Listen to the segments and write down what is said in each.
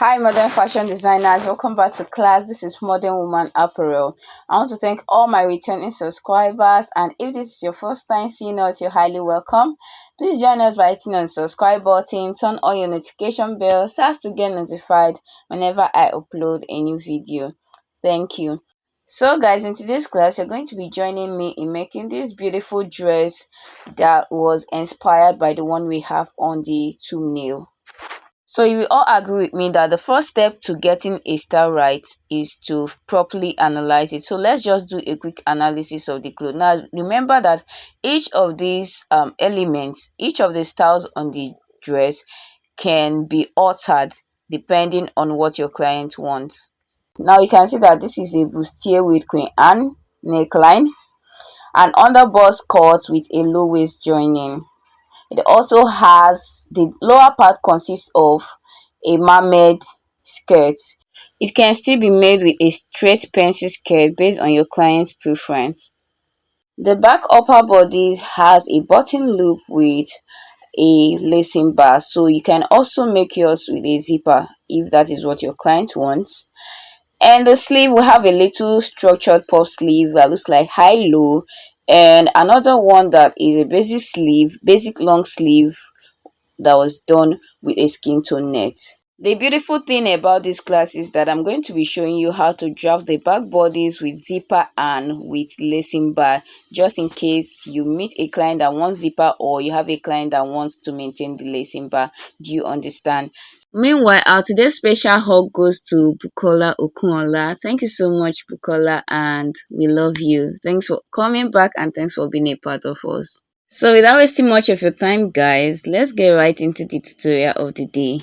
Hi, modern fashion designers. Welcome back to class. This is Modern Woman Apparel. I want to thank all my returning subscribers. And if this is your first time seeing us, you're highly welcome. Please join us by hitting on the subscribe button, turn on your notification bell so as to get notified whenever I upload a new video. Thank you. So, guys, in today's class, you're going to be joining me in making this beautiful dress that was inspired by the one we have on the thumbnail. So you will all agree with me that the first step to getting a style right is to properly analyze it. So let's just do a quick analysis of the clothes. Now remember that each of these elements, each of the styles on the dress can be altered depending on what your client wants. Now you can see that this is a bustier with Queen Anne neckline and under bust cut with a low waist joining. It also has the lower part consists of a mermaid skirt. It can still be made with a straight pencil skirt based on your client's preference. The back upper bodice has a button loop with a lacing bar, so you can also make yours with a zipper if that is what your client wants. And the sleeve will have a little structured puff sleeve that looks like high low, and another one that is a basic long sleeve that was done with a skin tone net. The beautiful thing about this class is that I'm going to be showing you how to draft the back bodies with zipper and with lacing bar, just in case you meet a client that wants zipper or you have a client that wants to maintain the lacing bar. Do you understand? Meanwhile, our today's special hug goes to Bukola Okunola. Thank you so much, Bukola, and we love you. Thanks for coming back and thanks for being a part of us. So without wasting much of your time, guys, let's get right into the tutorial of the day.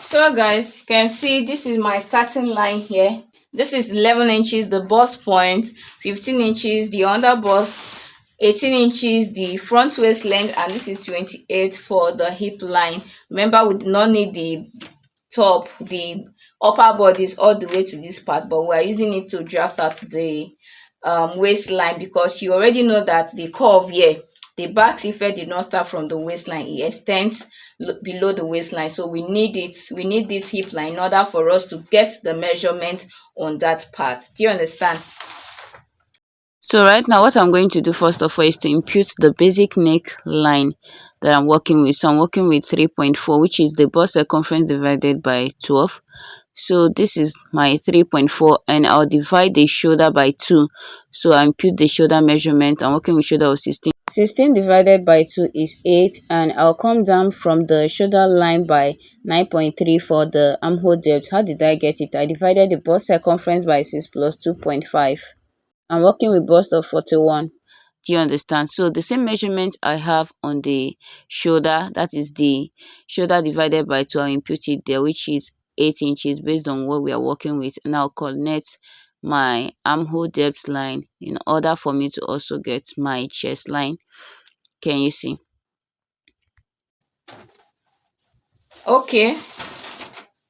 So guys, you can see this is my starting line here. This is 11 inches the bust point, 15 inches the under bust, 18 inches the front waist length, and this is 28 for the hip line. Remember, we do not need the upper bodies all the way to this part, but we are using it to draft out the waistline, because you already know that the curve here, the back effect did not start from the waistline, it extends below the waistline. So we need this hip line in order for us to get the measurement on that part. Do you understand? So right now what I'm going to do first of all is to impute the basic neckline that I'm working with. So I'm working with 3.4, which is the bust circumference divided by 12. So this is my 3.4, and I'll divide the shoulder by 2. So I impute the shoulder measurement. I'm working with shoulder of 16. 16 divided by 2 is 8, and I'll come down from the shoulder line by 9.3 for the armhole depth. How did I get it? I divided the bust circumference by 6 plus 2.5. I'm working with bust of 41. Do you understand? So the same measurement I have on the shoulder, that is the shoulder divided by 2, I'll impute it there, which is 8 inches based on what we are working with. And I'll connect my armhole depth line in order for me to also get my chest line. Can you see? Okay,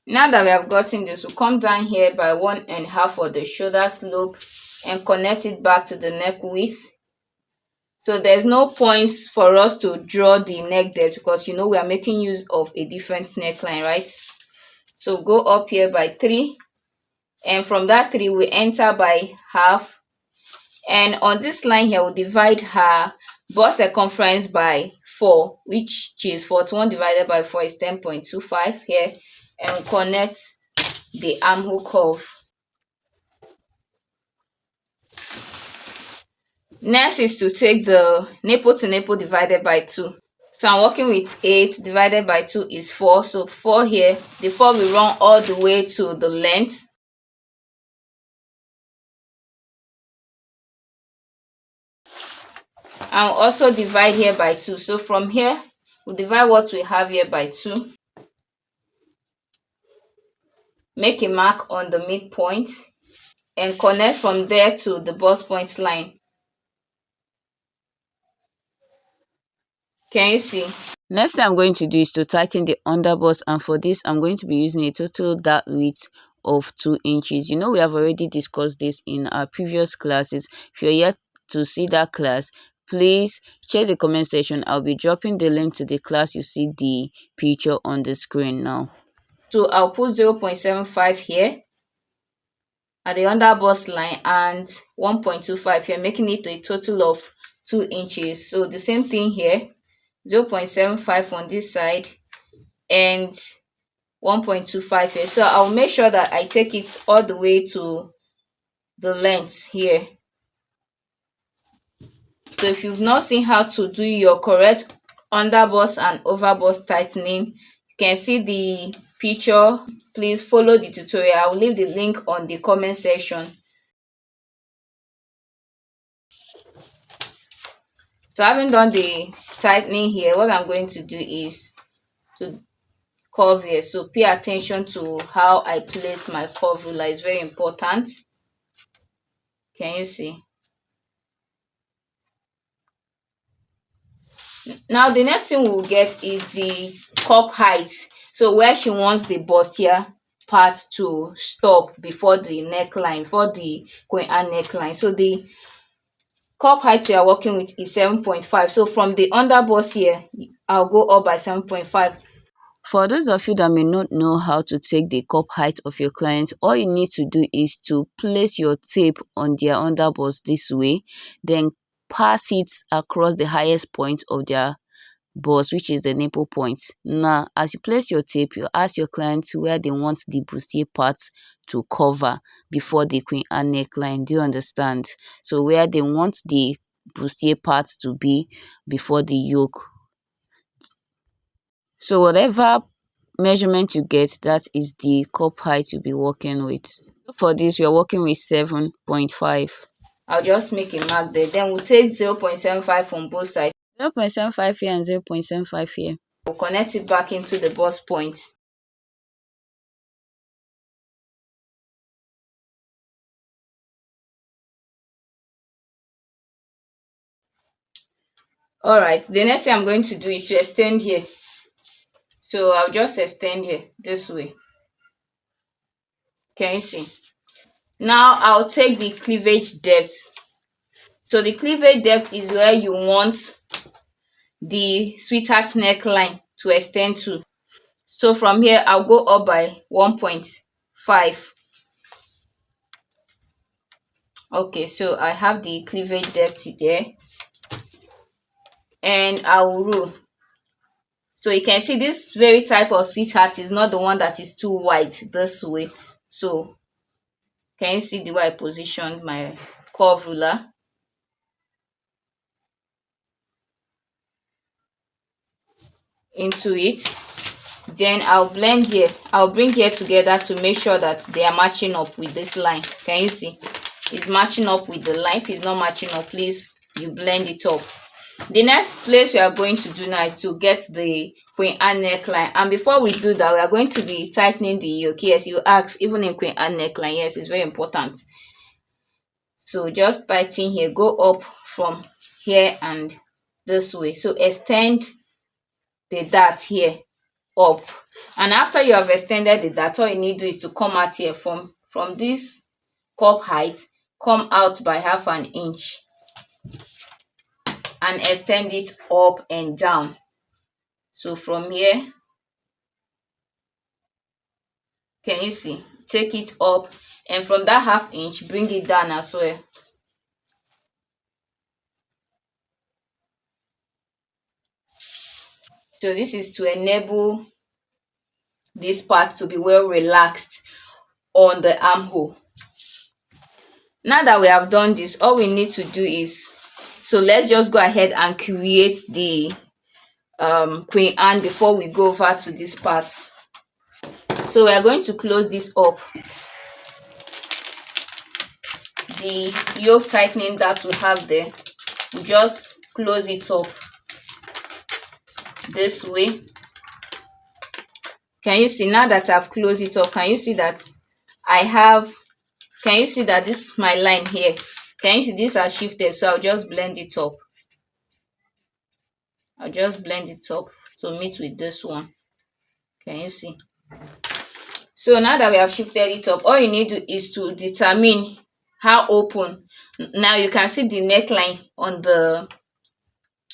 now that we have gotten this, we'll come down here by 1.5 for the shoulder slope and connect it back to the neck width. So there's no points for us to draw the neck depth, because you know we are making use of a different neckline, right? So go up here by 3, and from that 3 we enter by half, and on this line here we'll divide her bust circumference by 4, which is 41 divided by 4 is 10.25 here, and we'll connect the armhole curve. Next is to take the nipple to nipple divided by 2. So I'm working with 8 divided by 2 is 4. So 4 here, the 4 will run all the way to the length. And we'll also divide here by 2. So from here, we'll divide what we have here by 2. Make a mark on the midpoint and connect from there to the bust point line. Can you see? Next thing I'm going to do is to tighten the underbust, and for this I'm going to be using a total dart width of 2 inches. You know, we have already discussed this in our previous classes. If you're yet to see that class, please check the comment section. I'll be dropping the link to the class. You see the picture on the screen now. So I'll put 0.75 here at the under bust line and 1.25 here, making it a total of 2 inches. So the same thing here, 0.75 on this side and 1.25 here. So I'll make sure that I take it all the way to the length here. So if you've not seen how to do your correct under bust and over bust tightening, you can see the picture. Please follow the tutorial. I'll leave the link on the comment section. So having done the tightening here, what I'm going to do is to curve here. So pay attention to how I place my curve ruler. It's very important. Can you see? Now the next thing we'll get is the cup height. So where she wants the bustier part to stop before the neckline, for the queen and neckline. So the cup height you are working with is 7.5. So from the under bust here, I'll go up by 7.5. For those of you that may not know how to take the cup height of your clients, all you need to do is to place your tape on their underbust this way, then pass it across the highest point of their bust, which is the nipple point. Now, as you place your tape, you ask your client where they want the bustier part to cover before the queen and neckline. Do you understand? So where they want the bustier part to be before the yoke. So whatever measurement you get, that is the cup height you'll be working with. For this, we are working with 7.5. I'll just make a mark there. Then we'll take 0.75 on both sides. 0.75 here and 0.75 here. We'll connect it back into the bust point. Alright, the next thing I'm going to do is to extend here. So I'll just extend here this way. Can you see? Now I'll take the cleavage depth. So the cleavage depth is where you want the sweetheart neckline to extend to. So from here, I'll go up by 1.5. Okay, so I have the cleavage depth there. And I will rule. So you can see this very type of sweetheart is not the one that is too wide this way. So can you see the way I positioned my curve ruler? Into it. Then I'll blend here. I'll bring here together to make sure that they are matching up with this line. Can you see? It's matching up with the line. If it's not matching up, please, you blend it up. The next place we are going to do now is to get the queen and neckline. And before we do that, we are going to be tightening the yoke. Yes, you ask, even in queen and neckline. Yes, it's very important. So just tighten here. Go up from here and this way. So extend the dart here up. And after you have extended the dart, all you need to do is to come out here from this cup height, come out by 1/2 inch and extend it up and down. So from here, can you see? Take it up, and from that 1/2 inch, bring it down as well. So this is to enable this part to be well relaxed on the armhole. Now that we have done this, all we need to do is, so let's just go ahead and create the queen and before we go over to this part. So we are going to close this up. The yoke tightening that we have there, we just close it up this way. Can you see? Now that I've closed it up, can you see that I have, can you see that this is my line here? Can you see these are shifted? So I'll just blend it up. I'll just blend it up to meet with this one. Can you see? So now that we have shifted it up, all you need to is to determine how open. Now you can see the neckline on the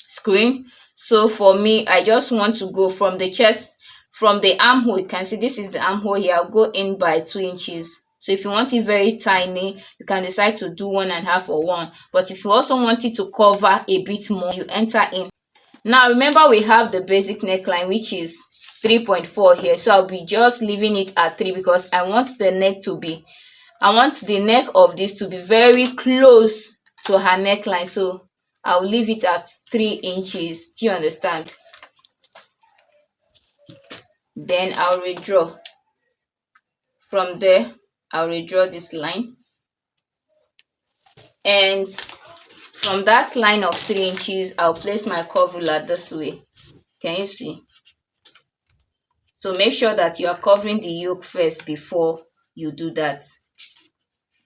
screen. So for me, I just want to go from the chest from the armhole, you can see this is the armhole here. I'll go in by 2 inches. So if you want it very tiny, you can decide to do 1.5 or 1. But if you also want it to cover a bit more, you enter in. Now remember, we have the basic neckline, which is 3.4 here. So I'll be just leaving it at 3 because I want the neck of this to be very close to her neckline. So I'll leave it at 3 inches. Do you understand? Then I'll redraw. From there, I'll redraw this line. And from that line of 3 inches, I'll place my curve ruler this way. Can you see? So make sure that you are covering the yoke first before you do that.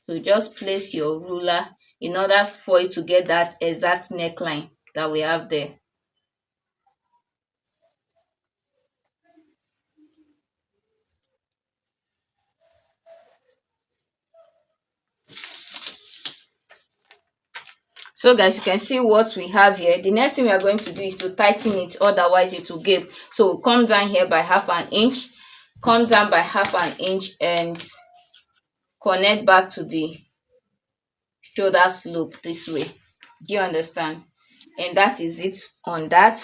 So just place your ruler in order for you to get that exact neckline that we have there. So guys, you can see what we have here. The next thing we are going to do is to tighten it, otherwise it will gape. So we'll come down here by 1/2 inch, come down by 1/2 inch and connect back to the shoulder slope this way. Do you understand? And that is it on that.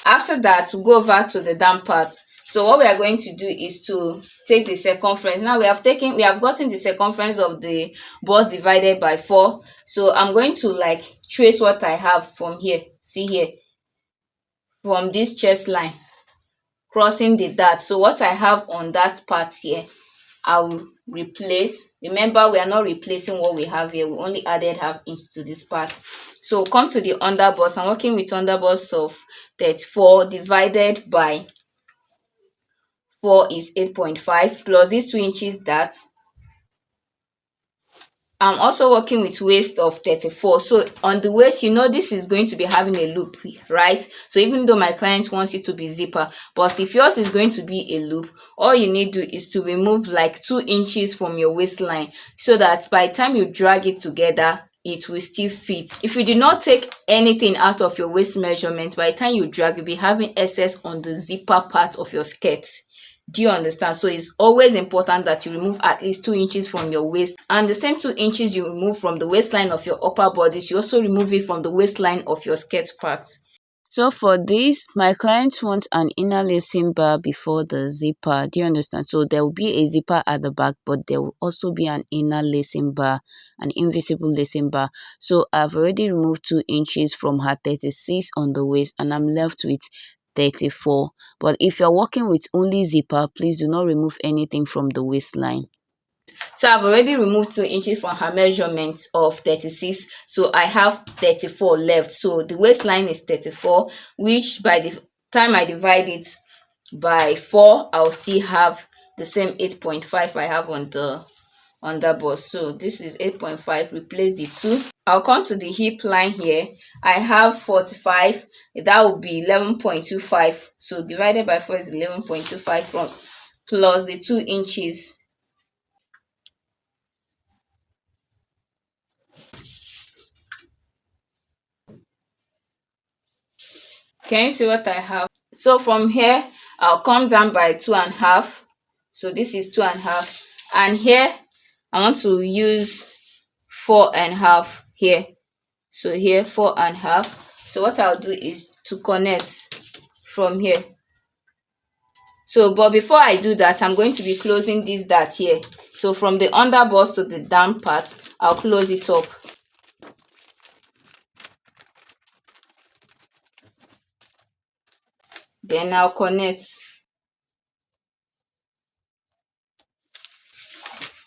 After that, we'll go over to the down part. So what we are going to do is to take the circumference. Now we have gotten the circumference of the bust divided by 4. So I'm going to like trace what I have from here. See here, from this chest line, crossing the dart. So what I have on that part here, I'll replace. Remember, we are not replacing what we have here. We only added 1/2 inch to this part. So come to the underbust. I'm working with underbust of 34 divided by 4 is 8.5 plus these 2 inches that I'm also working with waist of 34. So on the waist, you know, this is going to be having a loop, right? So even though my client wants it to be zipper, but if yours is going to be a loop, all you need to do is to remove like 2 inches from your waistline so that by the time you drag it together, it will still fit. If you did not take anything out of your waist measurement, by the time you drag, you'll be having excess on the zipper part of your skirt. Do you understand? So it's always important that you remove at least 2 inches from your waist, and the same 2 inches you remove from the waistline of your upper bodice, you also remove it from the waistline of your skirt part. So for this, my client wants an inner lacing bar before the zipper. Do you understand? So there will be a zipper at the back, but there will also be an inner lacing bar, an invisible lacing bar. So I've already removed 2 inches from her 36 on the waist, and I'm left with 34. But if you're working with only zipper, please do not remove anything from the waistline. So I've already removed 2 inches from her measurement of 36. So I have 34 left. So the waistline is 34, which by the time I divide it by 4, I'll still have the same 8.5 I have on the bust. So this is 8.5, replace the 2. I'll come to the hip line here. I have 45, that will be 11.25. So divided by 4 is 11.25 from plus the 2 inches. Can you see what I have? So from here, I'll come down by 2.5. So this is 2.5. And here, I want to use 4.5 here. So here, 4.5. So what I'll do is to connect from here. So, but before I do that, I'm going to be closing this dart here. So from the under bust to the down part, I'll close it up. Then I'll connect.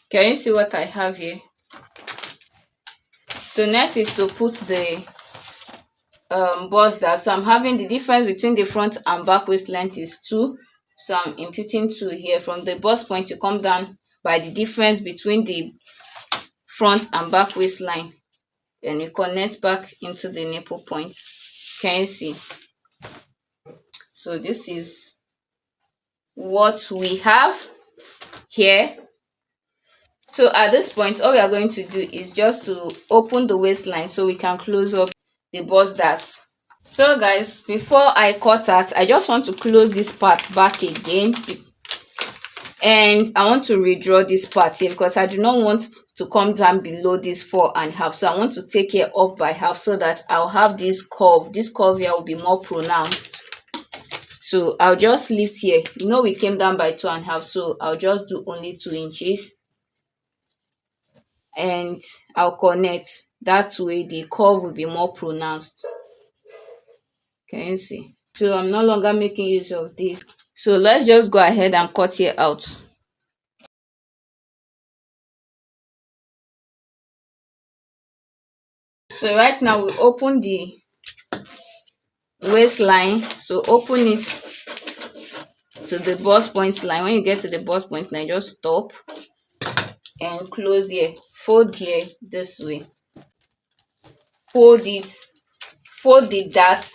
Can you see what I have here? So next is to put the bust dart. So I'm having the difference between the front and back waist length is 2. So I'm imputing 2 here. From the bust point, you come down by the difference between the front and back waistline. Then you connect back into the nipple point. Can you see? So this is what we have here. So at this point, all we are going to do is just to open the waistline so we can close up the bust dart. So guys, before I cut out, I just want to close this part back again, and I want to redraw this part here because I do not want to come down below this 4.5. So I want to take it up by half so that I'll have this curve. This curve here will be more pronounced. So I'll just lift here. We came down by 2.5, so I'll just do only 2 inches, and I'll connect. That way the curve will be more pronounced. Can you see? So I'm no longer making use of this. So let's just go ahead and cut here out. So right now we open the waistline. So open it to the bust point line. When you get to the bust point line, just stop and close here. Fold here this way. Fold it, fold the dart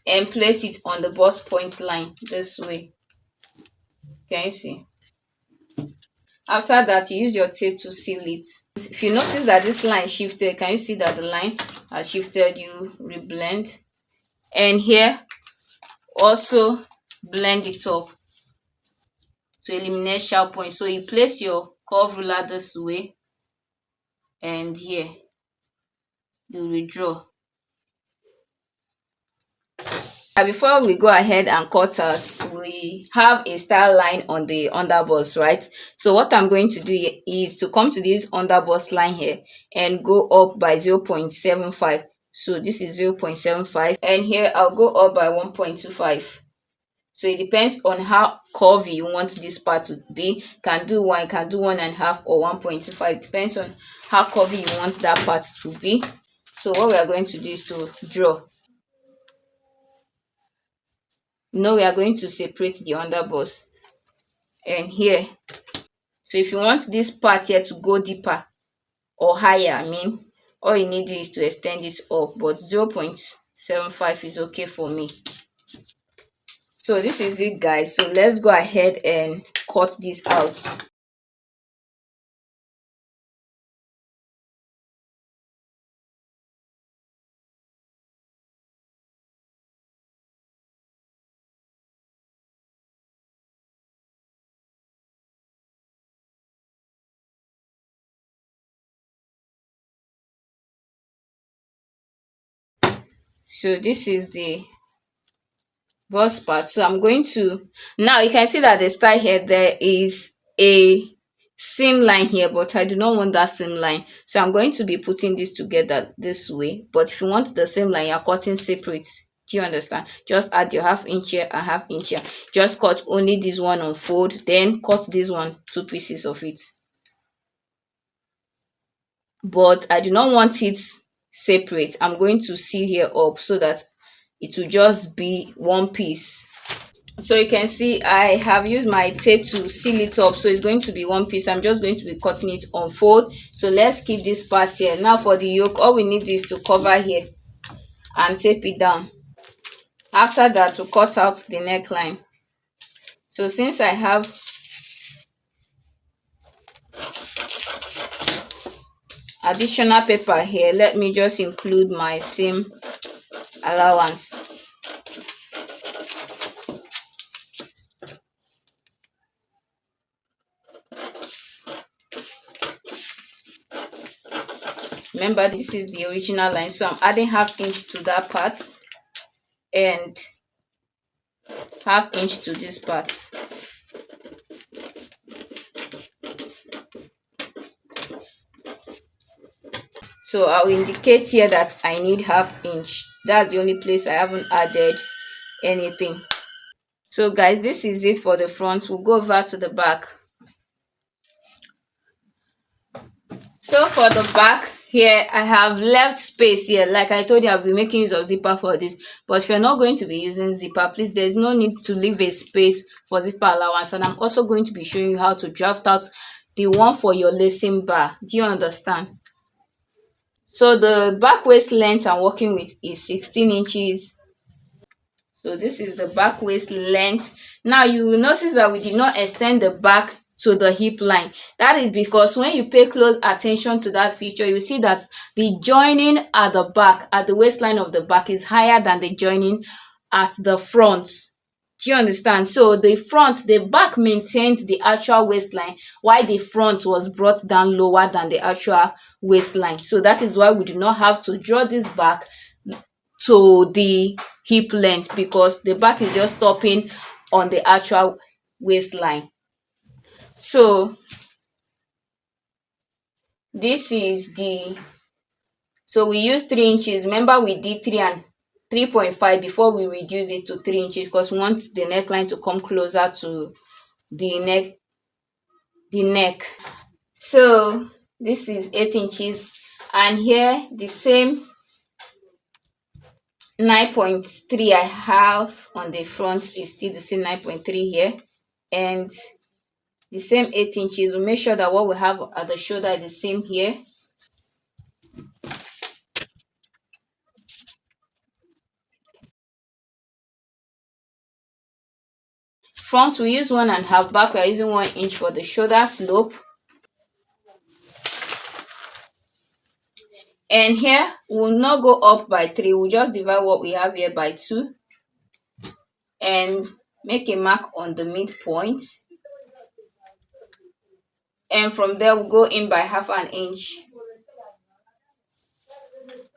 and place it on the bust point line this way. Can you see? After that, you use your tape to seal it. If you notice that this line shifted, can you see that the line has shifted? You reblend, and here also blend it up to eliminate sharp points. So you place your curve ruler this way, and here you redraw. Before we go ahead and cut out, we have a style line on the underbust, right? So what I'm going to do is to come to this underbust line here and go up by 0.75. So this is 0.75, and here I'll go up by 1.25. So it depends on how curvy you want this part to be. Can do 1.5, or 1.25. Depends on how curvy you want that part to be. So what we are going to do is to draw. Now we are going to separate the underbust, and here. So if you want this part here to go deeper or higher, all you need to do is to extend this up, but 0.75 is okay for me. So this is it, guys. So let's go ahead and cut this out. So this is the bust part. So I'm going to, now you can see that the style here, there is a seam line here, but I do not want that seam line. So I'm going to be putting this together this way. But if you want the same line, you're cutting separate. Do you understand? Just add your half inch here and half inch here. Just cut only this one on fold, then cut this one, 2 pieces of it. But I do not want it separate. I'm going to seal here up so that it will just be one piece. So you can see I have used my tape to seal it up, so it's going to be one piece. I'm just going to be cutting it on fold. So let's keep this part here. Now for the yoke, all we need is to cover here and tape it down. After that, we'll cut out the neckline. So since I have additional paper here, let me just include my seam allowance. Remember, this is the original line, so I'm adding half inch to that part and half inch to this part. So I'll indicate here that I need half inch. That's the only place I haven't added anything. So guys, this is it for the front. We'll go over to the back. So for the back here, I have left space here. Like I told you, I'll be making use of zipper for this. But if you're not going to be using zipper, please, there's no need to leave a space for zipper allowance. And I'm also going to be showing you how to draft out the one for your lacing bar. Do you understand? So the back waist length I'm working with is 16 inches. So this is the back waist length. Now you will notice that we did not extend the back to the hip line. That is because when you pay close attention to that picture, you see that the joining at the back, at the waistline of the back, is higher than the joining at the front. Do you understand? So the back maintained the actual waistline, while the front was brought down lower than the actual waistline. So that is why we do not have to draw this back to the hip length, because the back is just stopping on the actual waistline. So this is the so we use 3 inches. Remember, we did 3.5 before we reduce it to 3 inches, because we want the neckline to come closer to the neck. So this is 8 inches, and here the same 9.3 I have on the front is still the same 9.3 here, and the same 8 inches. We'll make sure that what we have at the shoulder is the same here. Front we use 1.5, back we are using 1 inch for the shoulder slope. And here we'll not go up by 3, we'll just divide what we have here by 2 and make a mark on the midpoint. And from there we'll go in by 1/2 inch.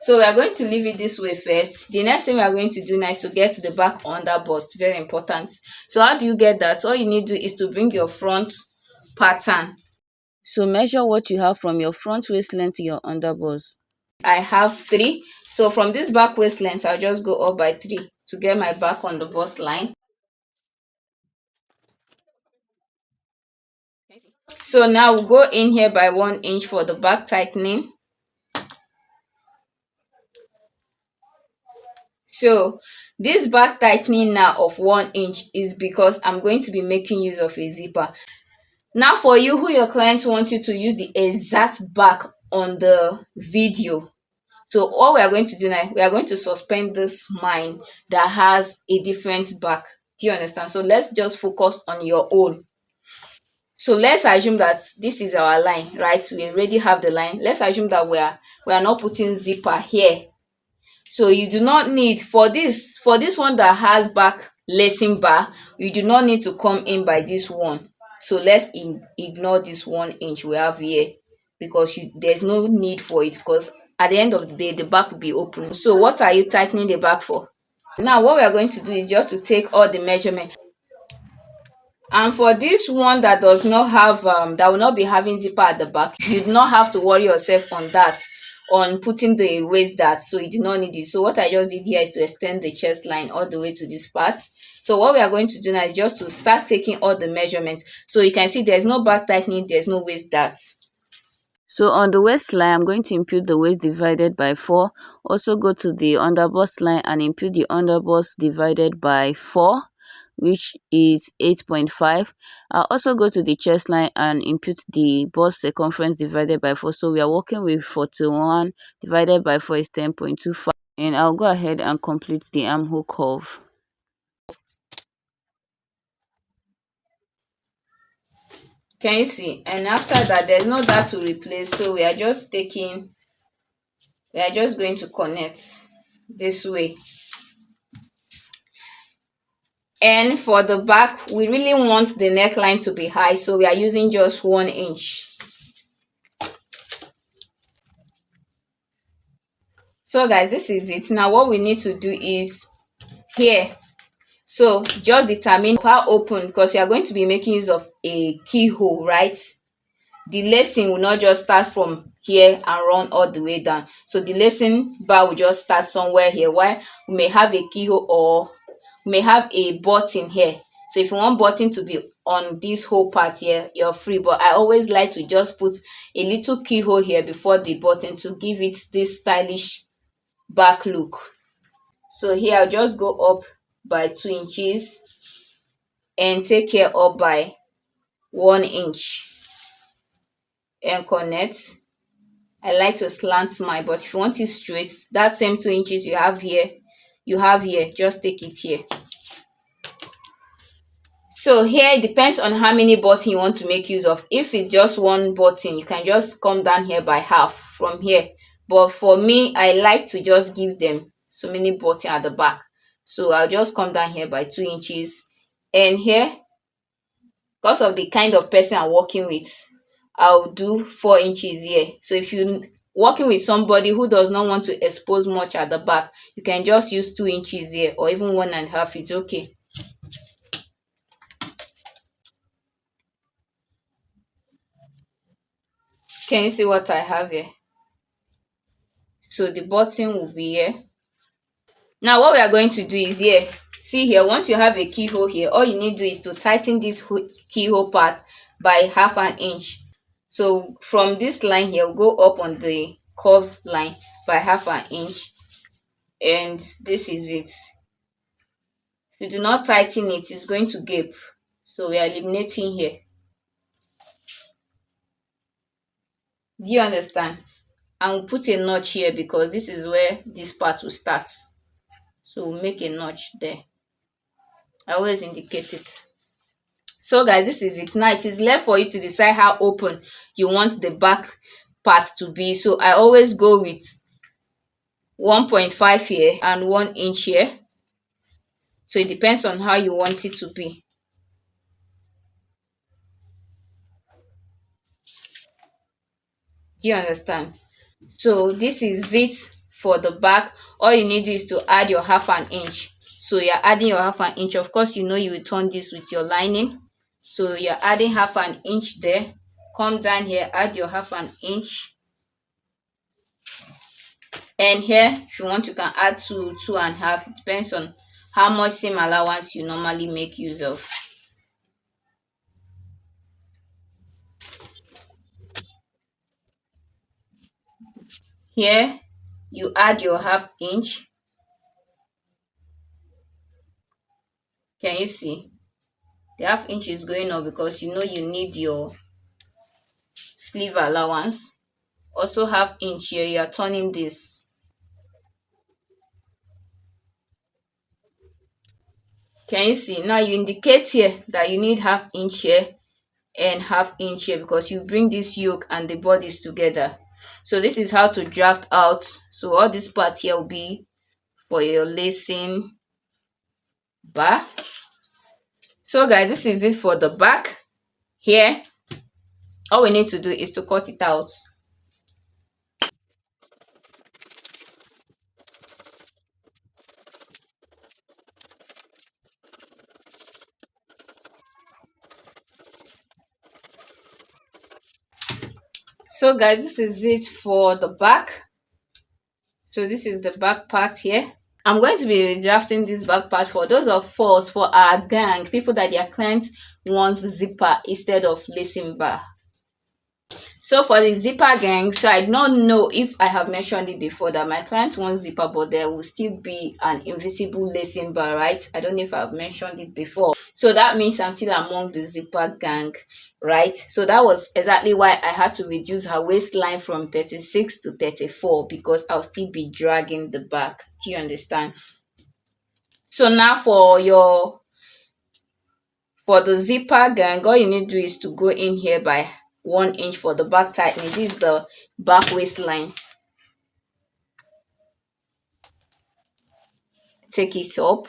So we are going to leave it this way first. The next thing we are going to do now is to get the back under bust. Very important. So how do you get that? So all you need to do is to bring your front pattern. So measure what you have from your front waist length to your under bust. I have 3. So from this back waist length, I'll just go up by 3 to get my back on the bust line. So now we'll go in here by 1 inch for the back tightening. So this back tightening now of 1 inch is because I'm going to be making use of a zipper. Now for you who your clients want you to use the exact back on the video. So all we are going to do now, we are going to suspend this mine that has a different back. Do you understand? So let's just focus on your own. So let's assume that this is our line, right? We already have the line. Let's assume that we are not putting zipper here. So you do not need, for this one that has back lacing bar, you do not need to come in by this one. So let's ignore this 1 inch we have here, because there's no need for it, because at the end of the day the back will be open. So what are you tightening the back for? Now what we are going to do is just to take all the measurement. And for this one that does not have that will not be having zipper at the back, you do not have to worry yourself on that, on putting the waist dart. So you do not need it. So what I just did here is to extend the chest line all the way to this part. So what we are going to do now is just to start taking all the measurements. So you can see there's no back tightening, there's no waist dart. So on the waistline, I'm going to impute the waist divided by 4. Also go to the underbust line and impute the underbust divided by 4, which is 8.5. I'll also go to the chest line and impute the bust circumference divided by 4. So we are working with 41 divided by 4 is 10.25. And I'll go ahead and complete the armhole curve. Can you see? And after that, there's no dart to replace. So we are just going to connect this way. And for the back, we really want the neckline to be high, so we are using just 1 inch. So guys, this is it. Now what we need to do is here. So just determine how open, because we are going to be making use of a keyhole, right? The lacing will not just start from here and run all the way down. So the lacing bar will just start somewhere here, while we may have a keyhole or we may have a button here. So if you want button to be on this whole part here, you're free. But I always like to just put a little keyhole here before the button to give it this stylish back look. So here I'll just go up by 2 inches and take care up by 1 inch and connect. I like to slant mine, but if you want it straight, that same 2 inches you have here, just take it here. So here it depends on how many button you want to make use of. If it's just one button, you can just come down here by half from here. But for me, I like to just give them so many button at the back. So I'll just come down here by 2 inches. And here, because of the kind of person I'm working with, I'll do 4 inches here. So if you're working with somebody who does not want to expose much at the back, you can just use 2 inches here, or even 1.5. It's okay. Can you see what I have here? So the button will be here. Now what we are going to do is here. See here, once you have a keyhole here, all you need to do is to tighten this keyhole part by 1/2 inch. So from this line here, we'll go up on the curved line by 1/2 inch, and this is it. If you do not tighten it, it's going to gape. So we are eliminating here. Do you understand? And we'll put a notch here because this is where this part will start. So we'll make a notch there. I always indicate it. So guys, this is it. Now it is left for you to decide how open you want the back part to be. So I always go with 1.5 here and 1 inch here. So it depends on how you want it to be. Do you understand? So this is it for the back. All you need to do is to add your 1/2 inch. So you're adding your 1/2 inch. Of course, you know you will turn this with your lining. So you're adding 1/2 inch there. Come down here, add your 1/2 inch. And here, if you want, you can add 2.5. It depends on how much seam allowance you normally make use of. Here, you add your 1/2 inch. Can you see? The 1/2 inch is going up because you know you need your sleeve allowance. Also 1/2 inch here, you are turning this. Can you see? Now you indicate here that you need 1/2 inch here and 1/2 inch here because you bring this yoke and the bodies together. So this is how to draft out. So all this part here will be for your lacing bar. So guys, this is it for the back. Here, all we need to do is to cut it out. So guys, this is it for the back. So this is the back part here. I'm going to be drafting this back part for those of us, for our gang, people that their clients wants zipper instead of lacing bar. So for the zipper gang, so I don't know if I have mentioned it before that my client wants zipper, but there will still be an invisible lacing bar, right? I don't know if I've mentioned it before. So that means I'm still among the zipper gang, right? So that was exactly why I had to reduce her waistline from 36 to 34 because I'll still be dragging the back. Do you understand? So now for the zipper gang, all you need to do is to go in here by 1 inch for the back tightening. This is the back waistline. Take it up.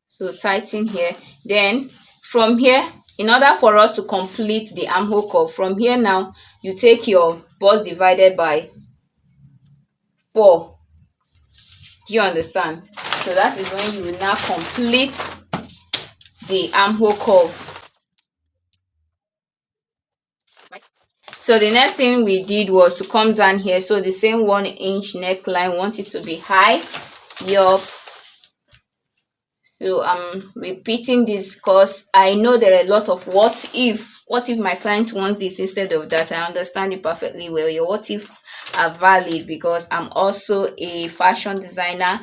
So tighten here. Then from here, in order for us to complete the armhole curve, from here now, you take your bust divided by 4. Do you understand? So that is when you will now complete the armhole curve. So the next thing we did was to come down here. So the same 1 inch neckline, want it to be high. Yup. So I'm repeating this because I know there are a lot of what if my client wants this instead of that. I understand it perfectly well. Your what if are valid because I'm also a fashion designer.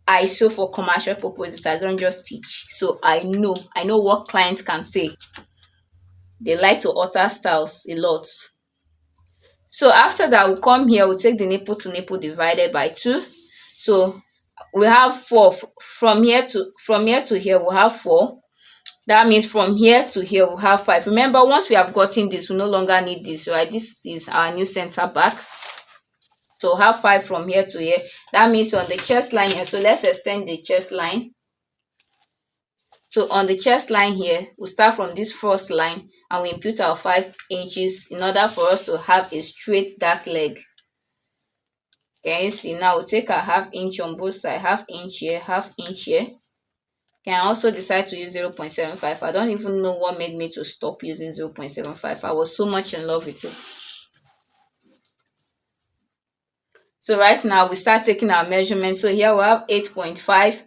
I sew for commercial purposes. I don't just teach. So I know what clients can say. They like to alter styles a lot. So after that, we'll come here, we'll take the nipple to nipple divided by 2. So We have four from here to here. We have four. That means from here to here we have five. Remember, once we have gotten this, we no longer need this, right? This is our new center back. So we have five from here to here. That means on the chest line here. So let's extend the chest line. So on the chest line here, we start from this first line and we impute our 5 inches in order for us to have a straight dart leg. Can you see? Now we'll take a half inch on both sides, half inch here, half inch here. Can also decide to use 0.75. I don't even know what made me to stop using 0.75. I was so much in love with it. So right now we start taking our measurements. So here we have 8.5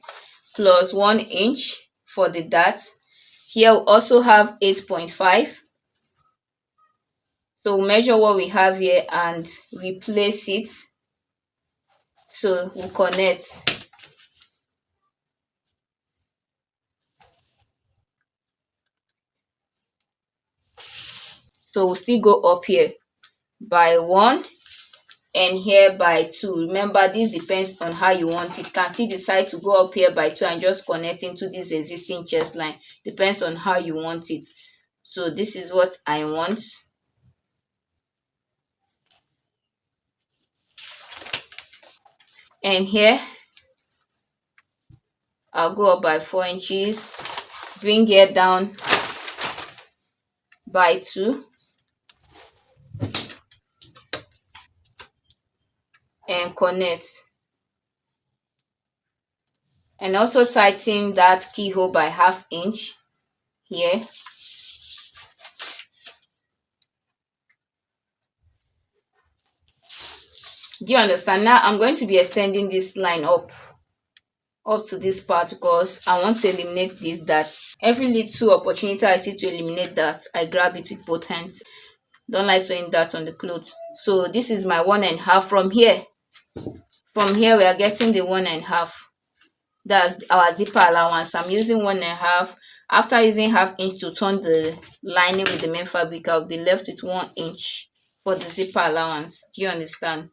plus 1 inch for the dart. Here we also have 8.5. So we'll measure what we have here and replace it. So we'll connect. So we'll still go up here by 1 and here by 2. Remember, this depends on how you want it. You can still decide to go up here by 2 and just connect into this existing chest line. Depends on how you want it. So this is what I want. And here I'll go up by 4 inches, bring it down by 2, and connect. And also tighten that keyhole by half inch here. Do you understand? Now I'm going to be extending this line up to this part because I want to eliminate this dart. Every little opportunity I see to eliminate that, I grab it with both hands. Don't like sewing that on the clothes. So this is my 1.5 from here. From here we are getting the 1.5. That's our zipper allowance. I'm using 1.5. After using half inch to turn the lining with the main fabric, I'll be left with 1 inch for the zipper allowance. Do you understand?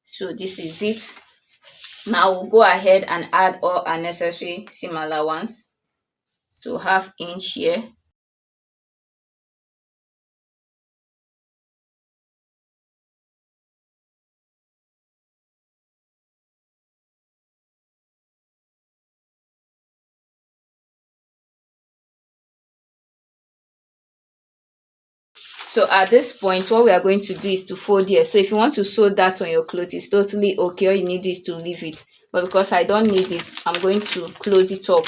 So this is it. Now we'll go ahead and add all our necessary seam allowance. So half inch here. So at this point, what we are going to do is to fold here. So if you want to sew that on your clothes, it's totally okay. All you need is to leave it. But because I don't need it, I'm going to close it up.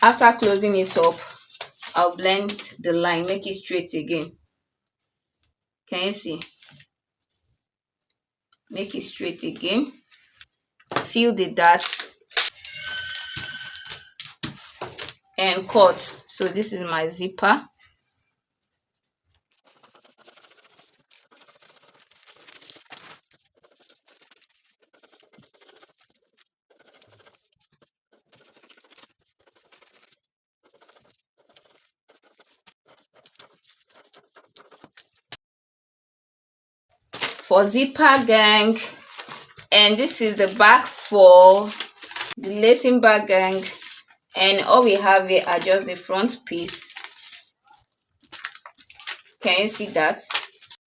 After closing it up, I'll blend the line, make it straight again. Can you see? Make it straight again. Seal the darts and cut. So this is my zipper. For zipper gang, and this is the back for the lacing back gang, and all we have here are just the front piece. Can you see that?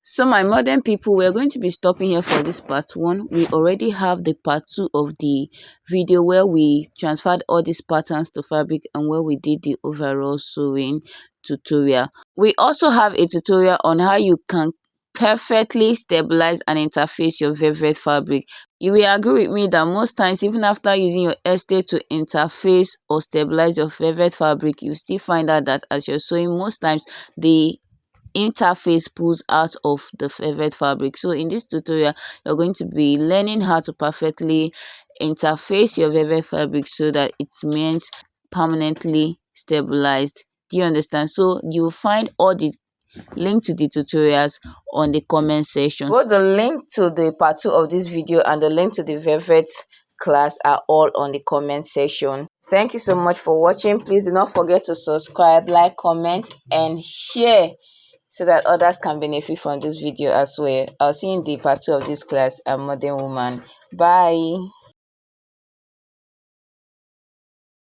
So my modern people, we're going to be stopping here for this part 1. We already have the part 2 of the video where we transferred all these patterns to fabric and where we did the overall sewing tutorial. We also have a tutorial on how you can perfectly stabilize and interface your velvet fabric. You will agree with me that most times, even after using your estate to interface or stabilize your velvet fabric, you still find out that as you're sewing, most times the interface pulls out of the velvet fabric. So in this tutorial, you're going to be learning how to perfectly interface your velvet fabric so that it remains permanently stabilized. Do you understand? So you'll find all the link to the tutorials on the comment section. Both the link to the part 2 of this video and the link to the velvet class are all on the comment section. Thank you so much for watching. Please do not forget to subscribe, like, comment and share so that others can benefit from this video as well. I'll see you in the part 2 of this class, A Modern Woman. Bye.